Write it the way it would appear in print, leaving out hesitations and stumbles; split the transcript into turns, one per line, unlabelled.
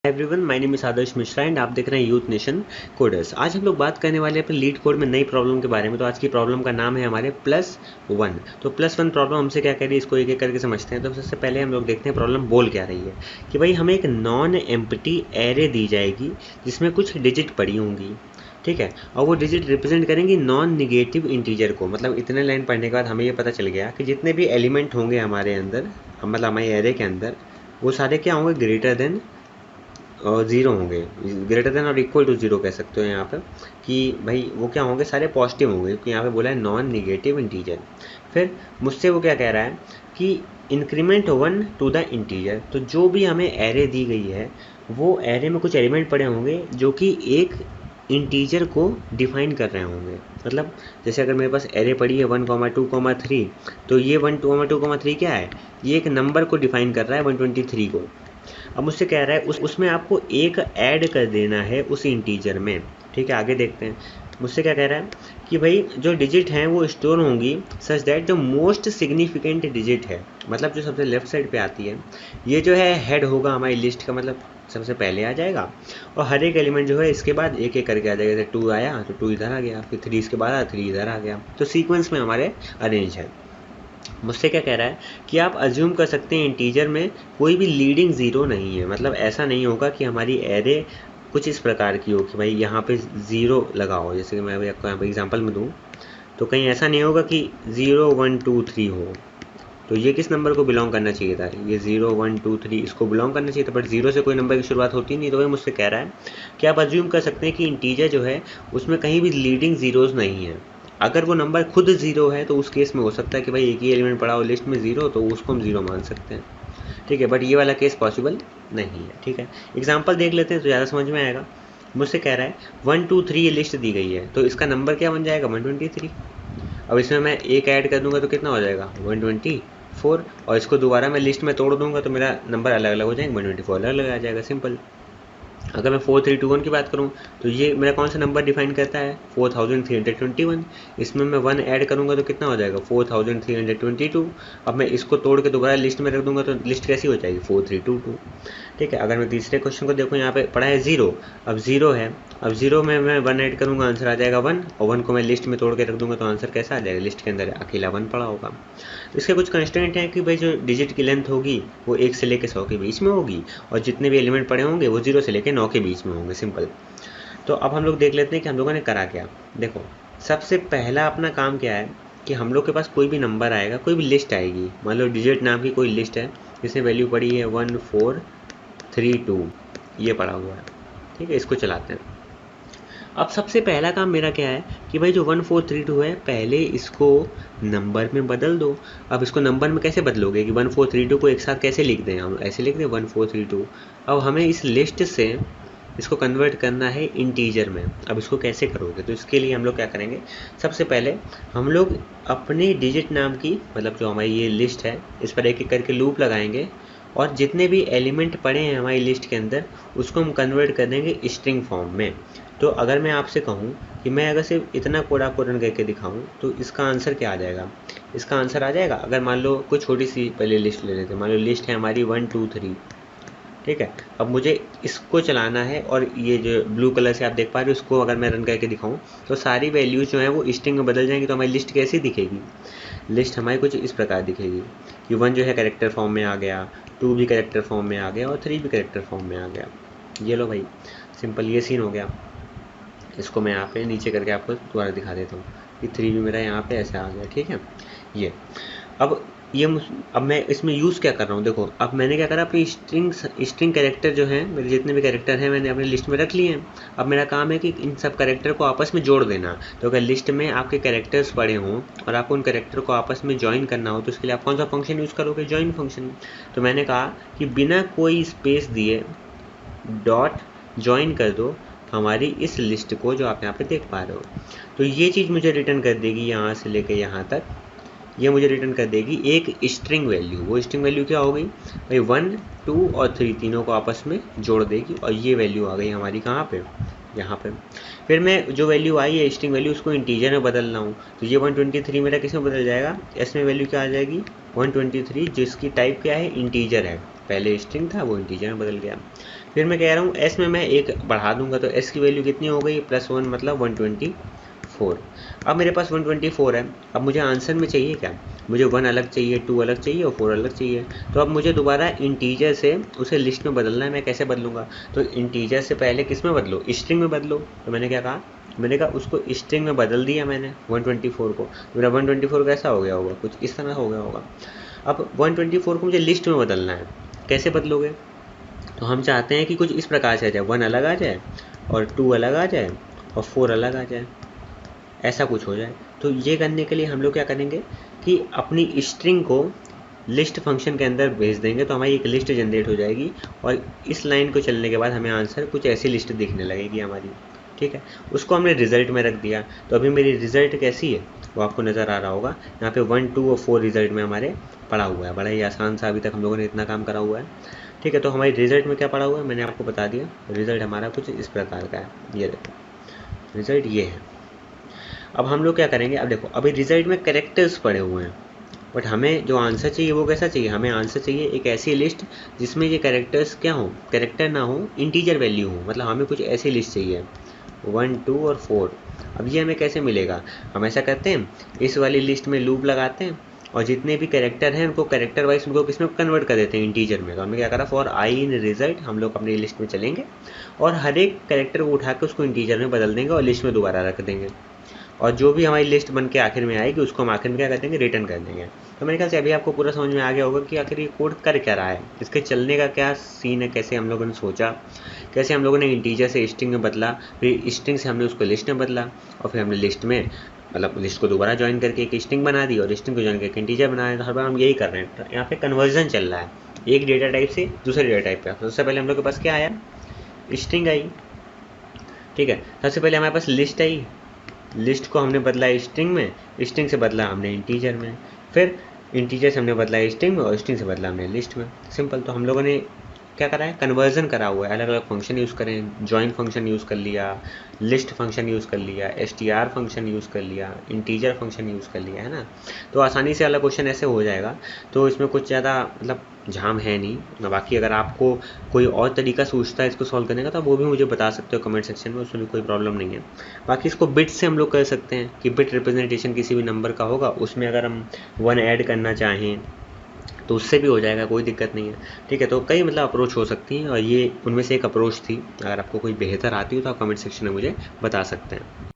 Everyone, my name is Adarsh Mishra and आप देख रहे हैं यूथ नेशन कोडर्स। आज हम लोग बात करने वाले हैं अपने लीड कोड में नई प्रॉब्लम के बारे में। तो आज की प्रॉब्लम का नाम है हमारे +1। तो +1 प्रॉब्लम हमसे क्या कह रही है, इसको एक एक करके समझते हैं। तो सबसे पहले हम लोग देखते हैं प्रॉब्लम बोल क्या रही है कि भाई हमें एक नॉन एम्प्टी एरे दी जाएगी जिसमें कुछ डिजिट पड़ी होंगी, ठीक है, और वो डिजिट रिप्रेजेंट करेंगी नॉन निगेटिव इंटीजर को। मतलब इतने लाइन पढ़ने के बाद हमें ये पता चल गया कि जितने भी एलिमेंट होंगे हमारे अंदर, मतलब हमारे एरे के अंदर, वो सारे क्या होंगे, ग्रेटर देन और ज़ीरो होंगे। ग्रेटर देन और इक्वल टू ज़ीरो कह सकते हो यहाँ पर कि भाई वो क्या होंगे, सारे पॉजिटिव होंगे, क्योंकि यहाँ पे बोला है नॉन निगेटिव इंटीजर। फिर मुझसे वो क्या कह रहा है कि इंक्रीमेंट 1 टू द इंटीजर। तो जो भी हमें एरे दी गई है वो एरे में कुछ एलिमेंट पड़े होंगे जो कि एक इंटीजर को डिफाइन कर रहे होंगे। मतलब जैसे अगर मेरे पास एरे पड़ी है 1, 2, 3, तो ये 1, 2, 3 क्या है, ये एक नंबर को डिफाइन कर रहा है 123 को। अब मुझसे कह रहा है उसमें आपको एक ऐड कर देना है उस इंटीजर में, ठीक है। आगे देखते हैं मुझसे क्या कह रहा है कि भाई जो डिजिट हैं वो स्टोर होंगी सच दैट जो मोस्ट सिग्निफिकेंट डिजिट है, मतलब जो सबसे लेफ्ट साइड पे आती है, ये जो है हेड होगा हमारी लिस्ट का, मतलब सबसे पहले आ जाएगा। और हर एक एलिमेंट जो है इसके बाद एक एक करके आ जाएगा। जैसे 2 आया तो 2 इधर आ गया, फिर 3 इसके बाद आया 3 इधर आ गया। तो सीक्वेंस में हमारे अरेंज है। मुझसे क्या कह रहा है कि आप अज्यूम कर सकते हैं इंटीजर में कोई भी लीडिंग ज़ीरो नहीं है। मतलब ऐसा नहीं होगा कि हमारी एरे कुछ इस प्रकार की हो कि भाई यहाँ पे ज़ीरो लगा हो। जैसे कि मैं अभी आपको यहाँ पे एग्जांपल में दूँ तो कहीं ऐसा नहीं होगा कि 0, 1, 2, 3 हो। तो ये किस नंबर को बिलोंग करना चाहिए था, ये 0, 1, 2, 3 इसको बिलोंग करना चाहिए था, बट 0 से कोई नंबर की शुरुआत होती नहीं। तो वही मुझसे कह रहा है कि आप अज्यूम कर सकते हैं कि इंटीजर जो है उसमें कहीं भी लीडिंग ज़ीरोज़ नहीं है। अगर वो नंबर खुद ज़ीरो है तो उस केस में हो सकता है कि भाई एक ही एलिमेंट पड़ा हो लिस्ट में ज़ीरो, तो उसको हम ज़ीरो मान सकते हैं, ठीक है। बट ये वाला केस पॉसिबल नहीं है, ठीक है। एग्जाम्पल देख लेते हैं तो ज़्यादा समझ में आएगा। मुझसे कह रहा है 1, 2, 3 ये लिस्ट दी गई है, तो इसका नंबर क्या बन जाएगा, 123। अब इसमें मैं एक ऐड कर दूंगा तो कितना हो जाएगा, 124। और इसको दोबारा मैं लिस्ट में तोड़ दूंगा तो मेरा नंबर अलग अलग हो जाएंगे, 124 अलग अलग आ जाएगा, सिंपल। अगर मैं 4321 की बात करूं तो ये मेरा कौन सा नंबर डिफाइन करता है, 4321। इसमें मैं 1 ऐड करूंगा तो कितना हो जाएगा, 4322। अब मैं इसको तोड़ के दोबारा लिस्ट में रख दूंगा तो लिस्ट कैसी हो जाएगी, 4322, ठीक है। अगर मैं तीसरे क्वेश्चन को देखूँ, यहाँ पे पड़ा है 0, अब 0 है, अब 0 में मैं 1 ऐड करूँगा, आंसर आ जाएगा 1, और 1 को मैं लिस्ट में तोड़ के रख दूंगा तो आंसर कैसा आ जाएगा, लिस्ट के अंदर अकेला 1 पड़ा होगा। तो इसके कुछ कंस्टेंट हैं कि भाई जो डिजिट की लेंथ होगी वो 1 से लेकर 100 के बीच में होगी, और जितने भी एलिमेंट पड़े होंगे वो 0 से लेकर 9 के बीच में होंगे, सिंपल। तो अब हम लोग देख लेते हैं कि हम लोगों ने करा क्या। देखो सबसे पहला अपना काम क्या है कि हम लोग के पास कोई भी नंबर आएगा, कोई भी लिस्ट आएगी, मान लो डिजिट नाम की कोई लिस्ट है जिसमें वैल्यू पड़ी है 1432, ये पड़ा हुआ है, ठीक है। इसको चलाते हैं। अब सबसे पहला काम मेरा क्या है कि भाई जो 1432 है पहले इसको नंबर में बदल दो। अब इसको नंबर में कैसे बदलोगे कि 1432 को एक साथ कैसे लिख दें, हम ऐसे लिख दें 1432। अब हमें इस लिस्ट से इसको कन्वर्ट करना है इंटीजर में। अब इसको कैसे करोगे, तो इसके लिए हम लोग क्या करेंगे, सबसे पहले हम लोग अपने डिजिट नाम की, मतलब जो हमारी ये लिस्ट है इस पर एक एक करके लूप लगाएंगे, और जितने भी एलिमेंट पड़े हैं हमारी लिस्ट के अंदर उसको हम कन्वर्ट कर देंगे स्ट्रिंग फॉर्म में। तो अगर मैं आपसे कहूँ कि मैं अगर सिर्फ इतना कोड आपको रन करके दिखाऊँ तो इसका आंसर क्या आ जाएगा, इसका आंसर आ जाएगा, अगर मान लो कोई छोटी सी पहले लिस्ट ले लेते हैं, मान लो लिस्ट है हमारी 1, 2, 3, ठीक है। अब मुझे इसको चलाना है, और ये जो ब्लू कलर से आप देख पा रहे हो उसको अगर मैं रन करके दिखाऊं तो सारी वैल्यूज जो है वो स्ट्रिंग में बदल जाएंगी। तो हमारी लिस्ट कैसी दिखेगी, लिस्ट हमारी कुछ इस प्रकार दिखेगी कि 1 जो है कैरेक्टर फॉर्म में आ गया, 2 भी कैरेक्टर फॉर्म में आ गया, और 3 भी कैरेक्टर फॉर्म में आ गया। ये लो भाई, सिंपल ये सीन हो गया। इसको मैं यहाँ पे नीचे करके आपको दोबारा दिखा देता हूँ कि 3 भी मेरा यहाँ पे ऐसे आ गया, ठीक है। ये अब ये अब मैं इसमें यूज़ क्या कर रहा हूँ, देखो अब मैंने क्या करा, अपनी स्ट्रिंग कैरेक्टर जो है मेरे जितने भी कैरेक्टर हैं मैंने अपनी लिस्ट में रख लिए हैं। अब मेरा काम है कि इन सब कैरेक्टर को आपस में जोड़ देना। तो अगर लिस्ट में आपके कैरेक्टर्स पड़े हों और आपको उन कैरेक्टर को आपस में ज्वाइन करना हो तो उसके लिए आप कौन सा फंक्शन यूज़ करोगे, ज्वाइन फंक्शन। तो मैंने कहा कि बिना कोई स्पेस दिए डॉट ज्वाइन कर दो हमारी इस लिस्ट को, जो आप यहाँ पे देख पा रहे हो। तो ये चीज़ मुझे रिटर्न कर देगी यहाँ से लेकर यहाँ तक, ये मुझे रिटर्न कर देगी एक स्ट्रिंग वैल्यू। वो स्ट्रिंग वैल्यू क्या हो गई भाई, 1, 2 और 3 तीनों को आपस में जोड़ देगी, और ये वैल्यू आ गई हमारी कहाँ पे, यहाँ पे। फिर मैं जो वैल्यू आई है स्ट्रिंग वैल्यू उसको इंटीजर में बदल रहा हूँ, तो ये 123 मेरा किस में बदल जाएगा, इसमें वैल्यू क्या आ जाएगी 123, जिसकी टाइप क्या है, इंटीजर है। पहले स्ट्रिंग था वो इंटीजर में बदल गया। फिर मैं कह रहा हूँ एस में मैं एक बढ़ा दूंगा तो एस की वैल्यू कितनी हो गई, +1 मतलब 124। अब मेरे पास 124 है। अब मुझे आंसर में चाहिए क्या, मुझे 1 अलग चाहिए, 2 अलग चाहिए और 4 अलग चाहिए। तो अब मुझे दोबारा इंटीजर से उसे लिस्ट में बदलना है। मैं कैसे बदलूंगा, तो इंटीजर से पहले किस में बदलो, स्ट्रिंग में बदलो। तो मैंने क्या कहा, मैंने कहा उसको स्ट्रिंग में बदल दिया मैंने 124 को। तो मेरा 124 कैसा हो गया होगा, कुछ इस तरह हो गया होगा। अब 124 को मुझे लिस्ट में बदलना है। कैसे बदलोगे, तो हम चाहते हैं कि कुछ इस प्रकार से आ जाए, 1 अलग आ जाए और 2 अलग आ जाए और 4 अलग आ जाए, ऐसा कुछ हो जाए। तो ये करने के लिए हम लोग क्या करेंगे कि अपनी स्ट्रिंग को लिस्ट फंक्शन के अंदर भेज देंगे, तो हमारी एक लिस्ट जनरेट हो जाएगी और इस लाइन को चलने के बाद हमें आंसर कुछ ऐसी लिस्ट दिखने लगेगी हमारी। ठीक है, उसको हमने रिजल्ट में रख दिया। तो अभी मेरी रिजल्ट कैसी है वो आपको नज़र आ रहा होगा। यहाँ पे 1, 2 और 4 रिजल्ट में हमारे पड़ा हुआ है। बड़ा ही आसान सा अभी तक हम लोगों ने इतना काम करा हुआ है। ठीक है, तो हमारी रिजल्ट में क्या पड़ा हुआ है मैंने आपको बता दिया। रिजल्ट हमारा कुछ इस प्रकार का है, ये देखो रिजल्ट ये है। अब हम लोग क्या करेंगे, अब देखो अभी रिजल्ट में कैरेक्टर्स पड़े हुए हैं, बट हमें जो आंसर चाहिए वो कैसा चाहिए, हमें आंसर चाहिए एक ऐसी लिस्ट जिसमें ये कैरेक्टर्स क्या हो, कैरेक्टर ना हो, इंटीजर वैल्यू हो। मतलब हमें कुछ ऐसी लिस्ट चाहिए 1, 2 और 4। अब ये हमें कैसे मिलेगा, हम ऐसा करते हैं इस वाली लिस्ट में लूप लगाते हैं और जितने भी कैरेक्टर हैं उनको कैरेक्टर वाइज उनको किस में कन्वर्ट कर देते हैं, इंटीजर में। तो हमने क्या करा, फॉर आई इन रिजल्ट हम लोग अपनी लिस्ट में चलेंगे और हर एक कैरेक्टर को उठा के उसको इंटीजर में बदल देंगे और लिस्ट में दोबारा रख देंगे। और जो भी हमारी लिस्ट बन के आखिर में आएगी उसको हम आखिर में क्या कर देंगे, रिटर्न कर देंगे। तो मेरे ख्याल से अभी आपको पूरा समझ में आ गया होगा कि आखिर ये कोड कर क्या रहा है, इसके चलने का क्या सीन है, कैसे हम लोगों ने सोचा, कैसे हम लोगों ने इंटीजर से स्ट्रिंग में बदला, फिर स्ट्रिंग से हमने उसको लिस्ट में बदला और फिर हमने लिस्ट में मतलब लिस्ट को दोबारा ज्वाइन करके एक स्ट्रिंग बना दी और स्ट्रिंग को ज्वाइन करके इंटीजर बनाया। तो हर बार हम यही कर रहे हैं। तो यहाँ पे कन्वर्जन चल रहा है एक डेटा टाइप से दूसरे डेटा टाइप पे। सबसे पहले हम लोग के पास क्या आया, स्ट्रिंग आई। ठीक है, सबसे पहले हमारे पास लिस्ट आई, लिस्ट को हमने बदला स्ट्रिंग में, स्ट्रिंग से बदला हमने इंटीजर में, फिर इंटीजर से हमने बदला स्ट्रिंग में और स्ट्रिंग से बदला हमने लिस्ट में। सिंपल। तो हम लोगों ने क्या करा है, कन्वर्जन करा हुआ है। अलग अलग फंक्शन यूज़ करें, जॉइन फंक्शन यूज़ कर लिया, लिस्ट फंक्शन यूज़ कर लिया, str फंक्शन यूज़ कर लिया, इंटीजर फंक्शन यूज़ कर लिया, है ना। तो आसानी से अलग क्वेश्चन ऐसे हो जाएगा। तो इसमें कुछ ज़्यादा मतलब झाम है नहीं। बाकी अगर आपको कोई और तरीका सूझता है इसको सॉल्व करने का तो वो भी मुझे बता सकते हो कमेंट सेक्शन में, उसमें भी कोई प्रॉब्लम नहीं है। बाकी इसको बिट से हम लोग कर सकते हैं कि बिट रिप्रेजेंटेशन किसी भी नंबर का होगा, उसमें अगर हम 1 ऐड करना चाहें तो उससे भी हो जाएगा, कोई दिक्कत नहीं है। ठीक है, तो कई मतलब अप्रोच हो सकती हैं और ये उनमें से एक अप्रोच थी। अगर आपको कोई बेहतर आती हो तो आप कमेंट सेक्शन में मुझे बता सकते हैं।